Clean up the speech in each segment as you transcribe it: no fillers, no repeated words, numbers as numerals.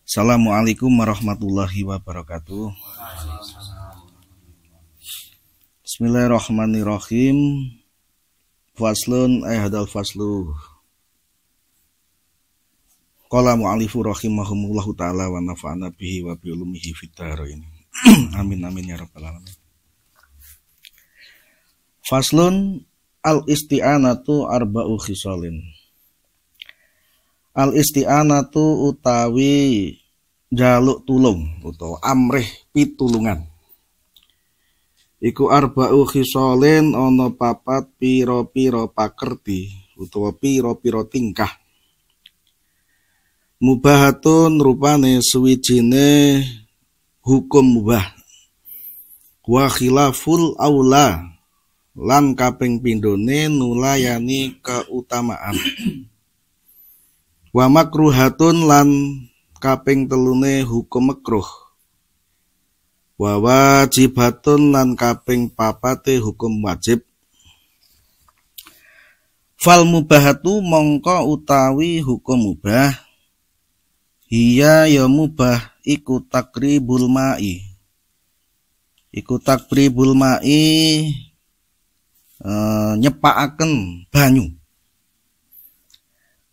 Assalamualaikum warahmatullahi wabarakatuh. Bismillahirrahmanirrahim. Faslun hadal faslu. Qala mu'allifu rahimahumullahu ta'ala wa nafa'ana bihi wa bi ulumihi fid dharain. Amin amin ya rabbal alamin. Faslun al-isti'anatu arba'u khisalin. Al-isti'anatu utawi jaluk tulung utawa amrih pitulungan. Iku arba'u khisalin ana papat pira-pira pakerti utawa pira-pira tingkah. Mubahatun rupane suwijine hukum mubah. Wa khilaful aula lan kaping pindhone nulayani keutamaan. Wa makruhatun lan kaping telune hukum makruh. Wa wajibatun lan kaping papate hukum wajib. Fal mubahatu mongko utawi hukum mubah. Hiya ya mubah iku takribul ma'i. Iku takribul ma'i nyepakaken banyu.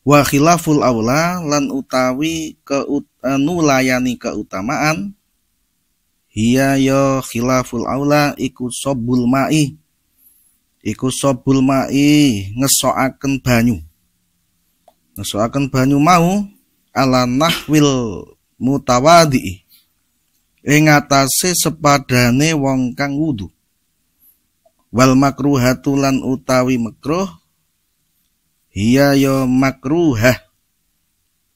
Wa khilaful aula lan utawi nulayani keutamaan. Hiya ya khilaful aula iku sobul ma'i. Iku sobul ma'i ngesokaken banyu. Ngesokaken banyu mau ala nahwil mutawadi. Ing atase sepadane wong kang wudu. Wal makruhatu lan utawi makruh. Hiya ya makruhah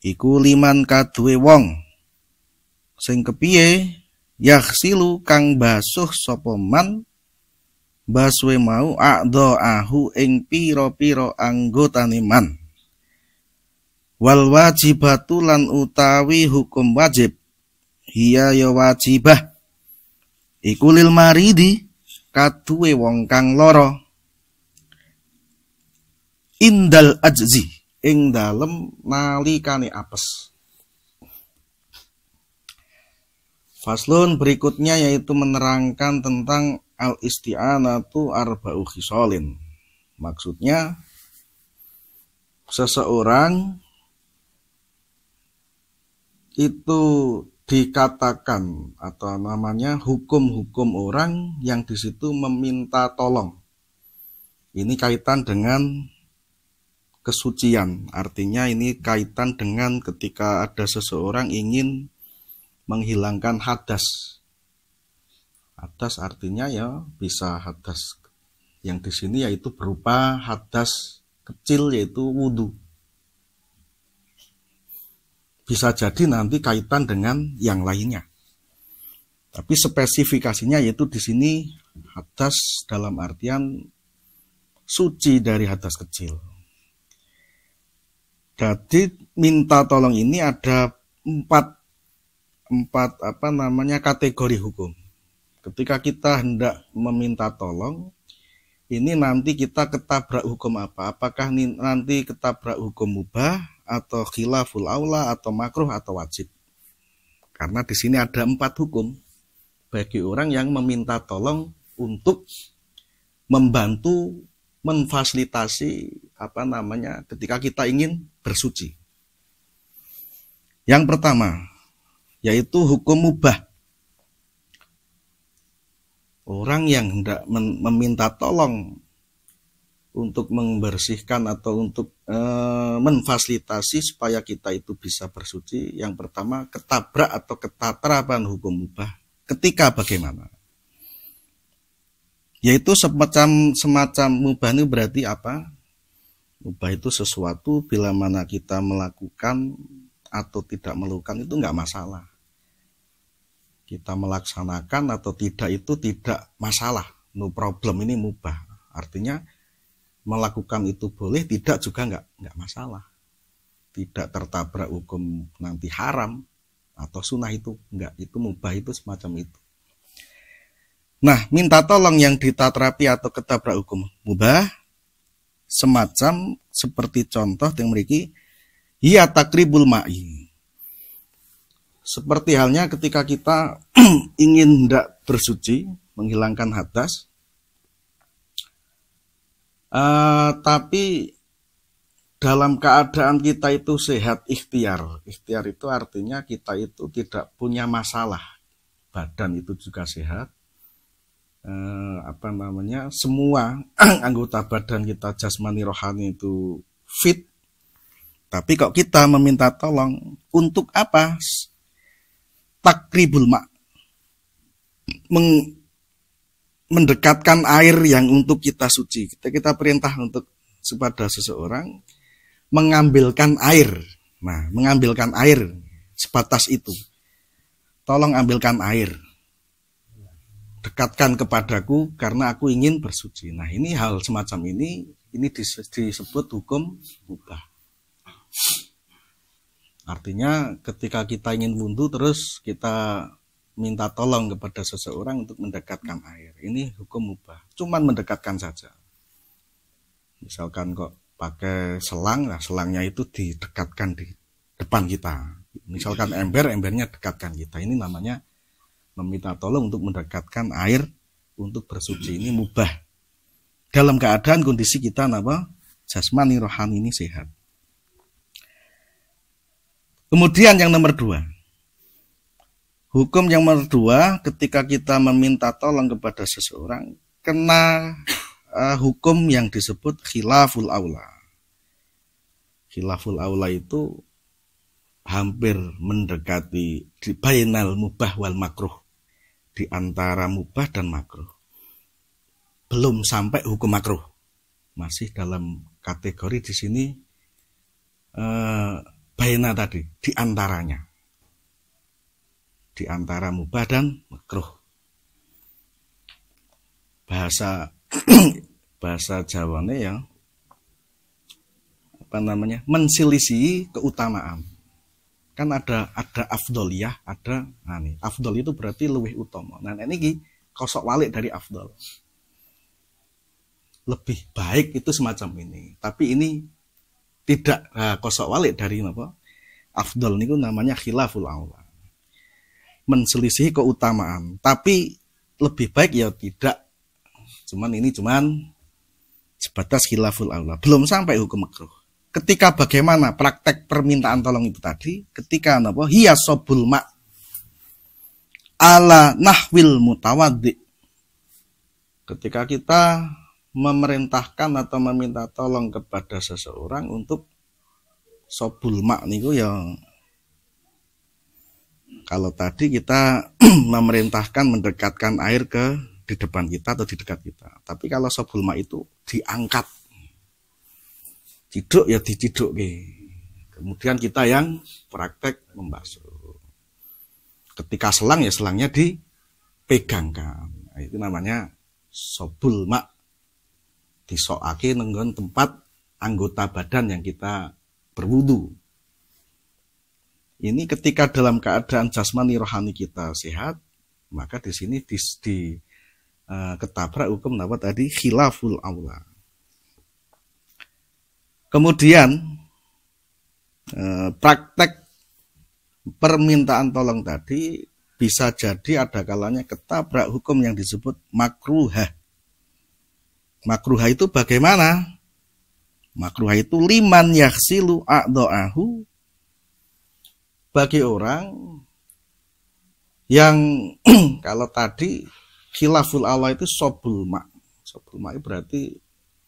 iku liman kaduwe wong sing kepiye yaghsilu kang basuh sapa man baswe mau a'dha'ahu ing pira-pira anggotane man. Wal wajibatu lan utawi hukum wajib. Hiya ya wajibah iku lil maridi kaduwe wong kang lara. Indal ajzi ing dalem nalikane apes. Faslun berikutnya yaitu menerangkan tentang al-isti'anatu arba'u khisalin. Maksudnya seseorang itu dikatakan atau namanya hukum-hukum orang yang di situ meminta tolong. Ini kaitan dengan kesucian, artinya ini kaitan dengan ketika ada seseorang ingin menghilangkan hadas. Hadas artinya ya bisa hadas yang di sini yaitu berupa hadas kecil yaitu wudu. Bisa jadi nanti kaitan dengan yang lainnya. Tapi spesifikasinya yaitu di sini hadas dalam artian suci dari hadas kecil. Jadi minta tolong ini ada empat kategori hukum. Ketika kita hendak meminta tolong, ini nanti kita ketabrak hukum apa? Apakah nanti ketabrak hukum mubah atau khilaful aula atau makruh atau wajib? Karena di sini ada 4 hukum bagi orang yang meminta tolong untuk membantu memfasilitasi ketika kita ingin bersuci. Yang pertama yaitu hukum mubah. Orang yang hendak meminta tolong untuk membersihkan atau untuk memfasilitasi supaya kita itu bisa bersuci. Yang pertama ketabrak atau keterapan hukum mubah. Ketika bagaimana? Yaitu semacam mubah ini berarti apa? Mubah itu sesuatu bila mana kita melakukan atau tidak melakukan itu enggak masalah. Kita melaksanakan atau tidak itu tidak masalah. No problem, ini mubah. Artinya melakukan itu boleh, tidak juga enggak masalah. Tidak tertabrak hukum nanti haram atau sunnah itu enggak. Itu mubah itu semacam itu. Nah, minta tolong yang ditaterapi atau ketabrak hukum mubah semacam seperti seperti contoh yang memiliki hiya takribul ma'i. Seperti halnya ketika kita ingin hendak bersuci, menghilangkan hadas, tapi dalam keadaan kita itu sehat ikhtiar. Ikhtiar itu artinya kita itu tidak punya masalah. Badan itu juga sehat. Semua anggota badan kita jasmani rohani itu fit. Tapi kok kita meminta tolong untuk apa? Takribul ma'. Mendekatkan air yang untuk kita suci. Kita perintah untuk kepada seseorang mengambilkan air. Nah, mengambilkan air sebatas itu. Tolong ambilkan air. Dekatkan kepadaku karena aku ingin bersuci. Nah, ini hal semacam ini disebut hukum mubah. Artinya ketika kita ingin wudhu terus kita minta tolong kepada seseorang untuk mendekatkan air. Ini hukum mubah. Cuman mendekatkan saja. Misalkan kok pakai selang, nah selangnya itu didekatkan di depan kita. Misalkan embernya dekatkan kita. Ini namanya meminta tolong untuk mendekatkan air untuk bersuci. Ini mubah. Dalam keadaan kondisi kita jasmani rohani ini sehat. Kemudian yang nomor 2. Hukum yang nomor 2, ketika kita meminta tolong kepada seseorang, kena hukum yang disebut khilaful aula. Khilaful aula itu hampir mendekati di bainal mubah wal makruh, di antara mubah dan makruh. Belum sampai hukum makruh. Masih dalam kategori di sini baina tadi, di antaranya. Di antara mubah dan makruh. Bahasa Jawane ya menselisih keutamaan. Kan ada afdoliyah, ada afdol itu berarti luwih utama. Nah ini kosok walik dari afdol. Lebih baik itu semacam ini. Tapi ini tidak kosok walik dari afdol niku namanya khilaful aula. Menselisih keutamaan. Tapi lebih baik ya tidak. Ini sebatas khilaful aula. Belum sampai hukum makruh. Ketika bagaimana praktek permintaan tolong itu tadi, ketika hiya sobul ma' ala nahwil mutawaddi. Ketika kita memerintahkan atau meminta tolong kepada seseorang untuk sobul ma' niku ya, kalau tadi kita memerintahkan mendekatkan air di depan kita atau di dekat kita. Tapi kalau sobul ma' itu diangkat. Ciduk ya diciduk. Kemudian kita yang praktek membasuh. Ketika selang ya selangnya dipegangkan. Nah, itu namanya sobul ma'. Disokake nenggon tempat anggota badan yang kita berwudu. Ini ketika dalam keadaan jasmani rohani kita sehat, maka di sini ketabrak hukum tadi khilaful aula. Kemudian praktek permintaan tolong tadi bisa jadi ada kalanya ketabrak hukum yang disebut makruhah. Makruhah itu bagaimana? Makruhah itu liman yaghsilu a'dha'ahu, bagi orang yang kalau tadi khilaful aula itu sobul ma'. Sobul ma' itu berarti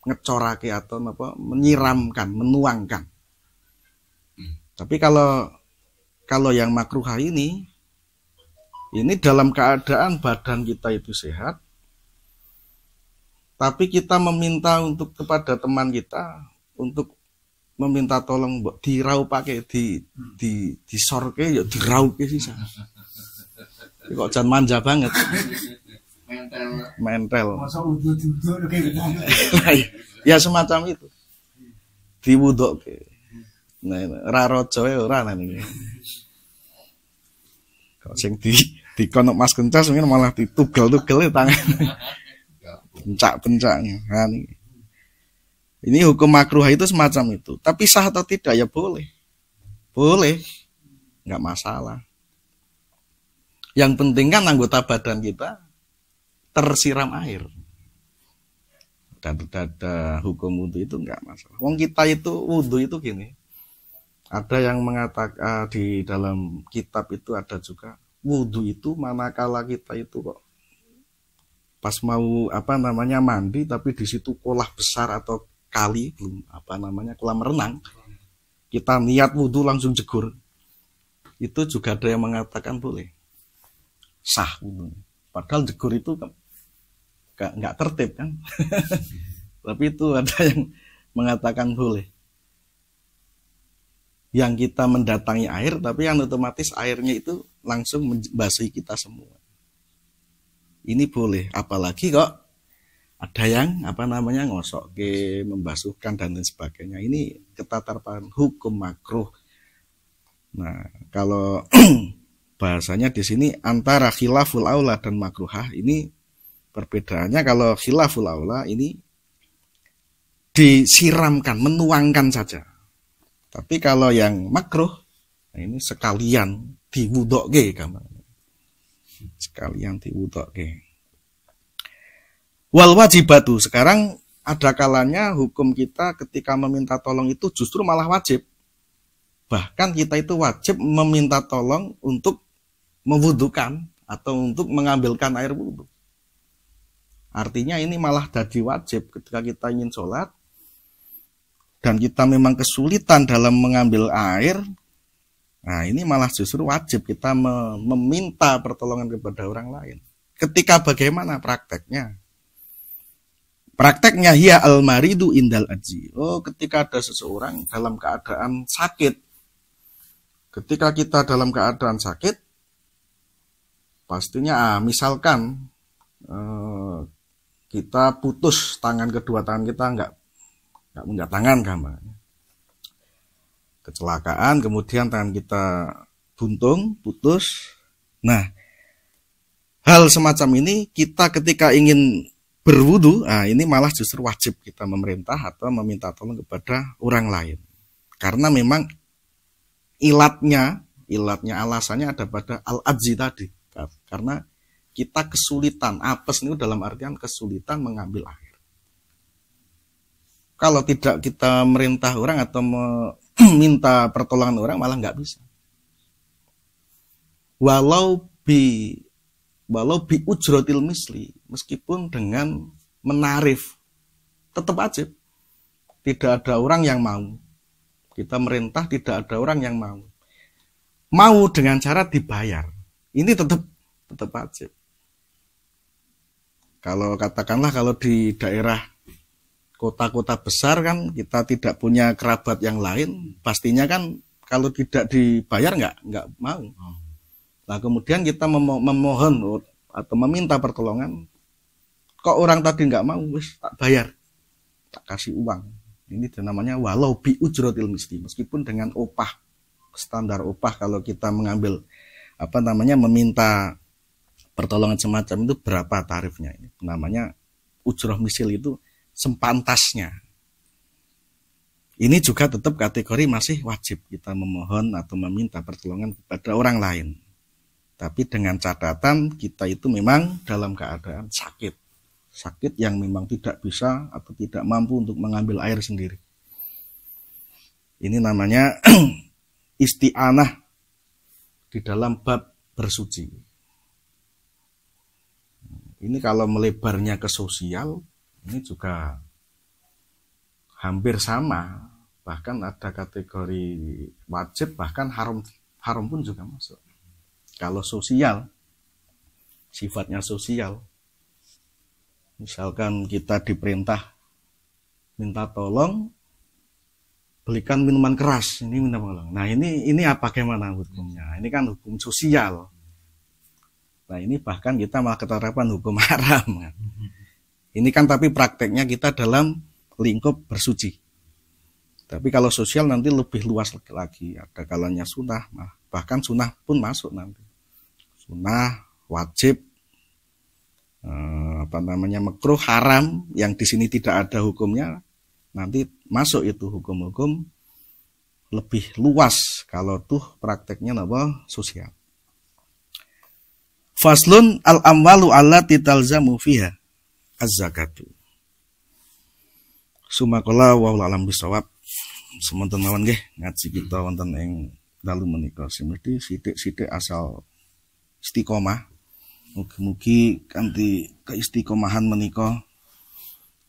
ngecorake atau menyiramkan, menuangkan. Tapi kalau yang makruhah ini dalam keadaan badan kita itu sehat, tapi kita meminta untuk kepada teman kita untuk meminta tolong dirau pakai disorke ya dirauke sih. Kok jangan manja banget. Mentel. Ya semacam itu. Diwudoke. Nah, ora raja ora niki. Kok sing dikonok Mas Kencas mungkin malah ditugel-tugel tangan. Pencak-pencaknya. Nah, ini hukum makruh itu semacam itu. Tapi sah atau tidak ya boleh. Boleh. Enggak masalah. Yang penting kan anggota badan kita tersiram air. Dan tidak ada hukum wudhu itu enggak masalah. Wong kita itu wudhu itu gini. Ada yang mengatakan di dalam kitab itu ada juga wudhu itu manakala kita itu kok pas mau mandi tapi di situ kolah besar atau kali belum kolam renang, kita niat wudhu langsung jegur, itu juga ada yang mengatakan boleh sah wudhu. Padahal jegur itu nggak tertib kan. Tapi itu ada yang mengatakan boleh. Yang kita mendatangi air, tapi yang otomatis airnya itu langsung membasahi kita semua. Ini boleh, apalagi kok ada yang ngosok ke, membasuhkan dan lain sebagainya. Ini ketataran hukum makruh. Nah, kalau bahasanya di sini antara khilaful aula dan makruhah, ini perbedaannya. Kalau khilaful aula ini disiramkan, menuangkan saja. Tapi kalau yang makruh, nah ini sekalian diwudoke gambarnya. Sekalian diwudoke. Wal wajibatu, sekarang ada kalanya hukum kita ketika meminta tolong itu justru malah wajib. Bahkan kita itu wajib meminta tolong untuk mewudukan atau untuk mengambilkan air wudhu. Artinya ini malah jadi wajib ketika kita ingin sholat dan kita memang kesulitan dalam mengambil air. Nah, ini malah justru wajib kita meminta pertolongan kepada orang lain. Ketika bagaimana prakteknya? Prakteknya hiya al-maridu indal aji. Oh, ketika ada seseorang dalam keadaan sakit. Ketika kita dalam keadaan sakit, pastinya misalkan kita putus kedua tangan kita nggak punya tangan gambarnya. Kecelakaan, kemudian tangan kita buntung, putus. Nah, hal semacam ini kita ketika ingin berwudu, ini malah justru wajib kita memerintah atau meminta tolong kepada orang lain. Karena memang ilatnya alasannya ada pada al-ajzi tadi. Karena kita kesulitan, apes ini dalam artian kesulitan mengambil air. Kalau tidak kita merintah orang atau meminta pertolongan orang malah nggak bisa. Walau bi ujrotil misli, meskipun dengan menarif, tetap wajib. Tidak ada orang yang mau. Kita merintah, tidak ada orang yang mau. Mau dengan cara dibayar. Ini tetap wajib. Kalau katakanlah kalau di daerah kota-kota besar kan kita tidak punya kerabat yang lain, pastinya kan kalau tidak dibayar nggak mau. Nah, kemudian kita memohon atau meminta pertolongan, kok orang tadi nggak mau, wis tak bayar, tak kasih uang. Ini namanya walau bi ujrotil misli, meskipun dengan upah, standar upah kalau kita mengambil meminta pertolongan semacam itu berapa tarifnya. Ini namanya ujroh misil, itu sepantasnya. Ini juga tetap kategori masih wajib kita memohon atau meminta pertolongan kepada orang lain. Tapi dengan catatan kita itu memang dalam keadaan sakit. Sakit yang memang tidak bisa atau tidak mampu untuk mengambil air sendiri. Ini namanya isti'anah di dalam bab bersuci. Ini kalau melebarnya ke sosial, ini juga hampir sama. Bahkan ada kategori wajib, bahkan haram pun juga masuk. Kalau sosial, sifatnya sosial. Misalkan kita diperintah minta tolong belikan minuman keras, ini minta tolong. Nah, ini apa bagaimana hukumnya? Ini kan hukum sosial. Nah, ini bahkan kita malah keterapan hukum haram. Ini kan tapi prakteknya kita dalam lingkup bersuci. Tapi kalau sosial nanti lebih luas lagi. Ada kalanya sunnah, bahkan sunnah pun masuk nanti. Sunnah, wajib, makruh, haram, yang di sini tidak ada hukumnya, nanti masuk itu hukum-hukum lebih luas kalau tuh prakteknya sosial. Faslun al-amwalu allati talzamu fiha az-zakatu. Sumakola wa alam bisawab. Semonten mawon nggih ngaji kita wonten ing dalu menika semesti sithik-sithik asal istiqomah. Mugi-mugi kanthi keistiqomahan menika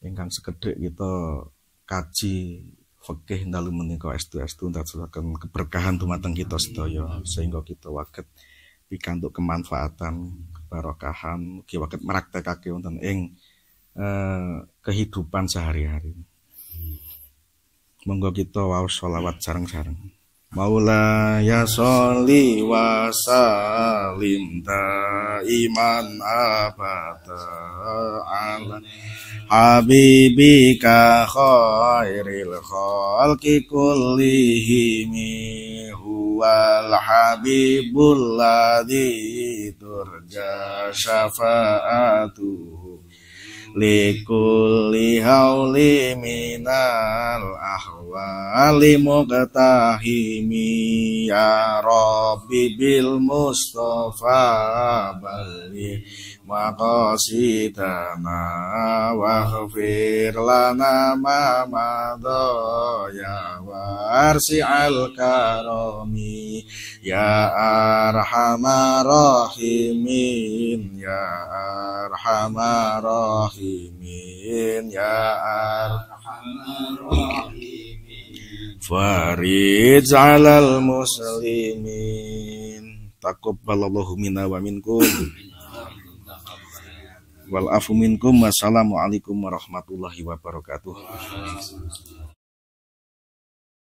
ingkang sekedhik kita kaji fikih dalu menika estu-estu ndadosaken keberkahan dumateng kita sedaya sehingga kita waget pikantuk kemanfaatan, keberkahan, mugi waget mraktekake wonten ing kehidupan sehari-hari. Monggo kita waos sholawat sareng-sareng. Maulaya sholli wa sallim daiman abada ala habibika khairil khalqi kullihim huwal habibul ladzi turja syafa'atuhu likulli hauli minal ahwali muqtahimi ya rabbi bil mustafa bali maqasidana waghfir lana ma madaya warsi'al karami ya arhamar rahimin ya arhamar rahimin ya arhamar rahimin farid 'alal muslimin taqabbalallahu minna wa minkum wal afu minkum. Wassalamualaikum warahmatullahi wabarakatuh.